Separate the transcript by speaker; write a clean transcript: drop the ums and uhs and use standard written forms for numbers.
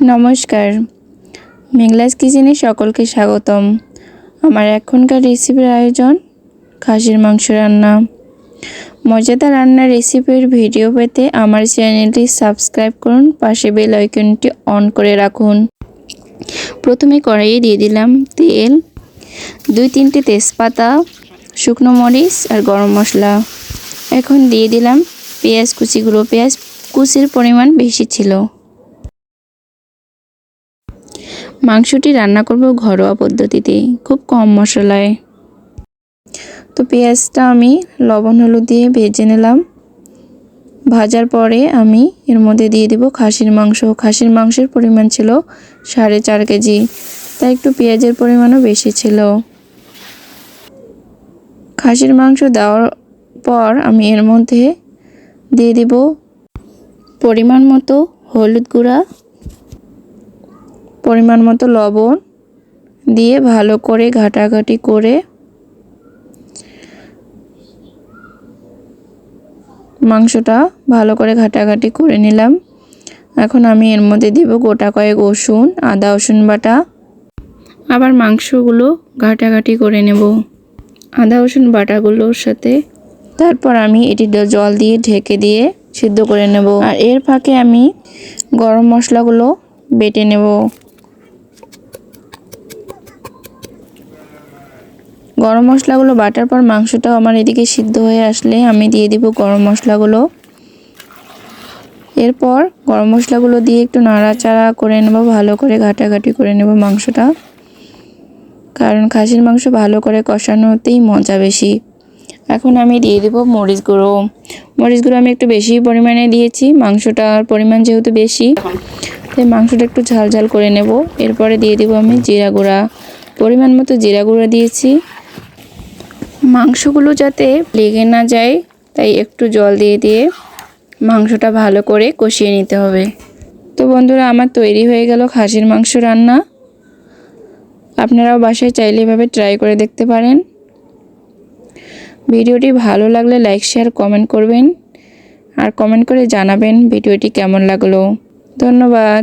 Speaker 1: নমস্কার, মেঘলাস কিচেনে সকলকে স্বাগতম। আমার এখনকার রেসিপির আয়োজন খাসির মাংস রান্না। মজাদার রান্নার রেসিপির ভিডিও পেতে আমার চ্যানেলটি সাবস্ক্রাইব করুন, পাশে বেল আইকনটি অন করে রাখুন। প্রথমে কড়াইয়ে দিয়ে দিলাম তেল, 2-3টে তেজপাতা, শুকনো মরিচ আর গরম মশলা। এখন দিয়ে দিলাম পেঁয়াজ কুচিগুলো। পেঁয়াজ কুচির পরিমাণ বেশি ছিল। মাংসটি রান্না করব ঘরোয়া পদ্ধতিতে, খুব কম মশলায়। তো পেঁয়াজটা আমি লবণ হলুদ দিয়ে ভেজে নিলাম। ভাজার পরে আমি এর মধ্যে দিয়ে দিব খাসির মাংস। খাসির মাংসের পরিমাণ ছিল 4.5 কেজি, তাই একটু পেঁয়াজের পরিমাণও বেশি ছিল। খাসির মাংস দেওয়ার পর আমি এর মধ্যে দিয়ে দিব পরিমাণ মতো হলুদ গুঁড়া, পরিমাণ মতো লবণ দিয়ে ভালো করে ঘাটাঘাটি করে মাংসটা ভালো করে ঘাটাঘাটি করে নিলাম। এখন আমি এর মধ্যে দিব গোটা কয়েক রসুন, আদা রসুন বাটা। আবার মাংসগুলো ঘাটাঘাটি করে নেব আদা রসুন বাটাগুলোর সাথে। তারপর আমি এটি জল দিয়ে ঢেকে দিয়ে সিদ্ধ করে নেব। আর এর ফাঁকে আমি গরম মশলাগুলো বেটে নেব। গরম মশলাগুলো বাটার পর মাংসটাও আমার এদিকে সিদ্ধ হয়ে আসলে আমি দিয়ে দিব গরম মশলাগুলো। এরপর গরম মশলাগুলো দিয়ে একটু নাড়াচাড়া করে নেব, ভালো করে ঘাটাঘাটি করে নেব মাংসটা, কারণ খাসির মাংস ভালো করে কষানোতেই মজা বেশি। এখন আমি দিয়ে দেব মরিচ গুঁড়ো। মরিচ গুঁড়ো আমি একটু বেশি পরিমাণে দিয়েছি, মাংসটার পরিমাণ যেহেতু বেশি, তাই মাংসটা একটু ঝাল ঝাল করে নেব। এরপরে দিয়ে দেব আমি জিরা গুঁড়া, পরিমাণ মতো জিরা গুঁড়া দিয়েছি। মাংসগুলো যাতে লেগে না যায়, তাই একটু জল দিয়ে দিয়ে মাংসটা ভালো করে কষিয়ে নিতে হবে। তো বন্ধুরা, আমার তৈরি হয়ে গেল খাসির মাংস রান্না। আপনারাও বাসায় চাইলে এভাবে ট্রাই করে দেখতে পারেন। ভিডিওটি ভালো লাগলে লাইক, শেয়ার, কমেন্ট করবেন, আর কমেন্ট করে জানাবেন ভিডিওটি কেমন লাগলো। ধন্যবাদ।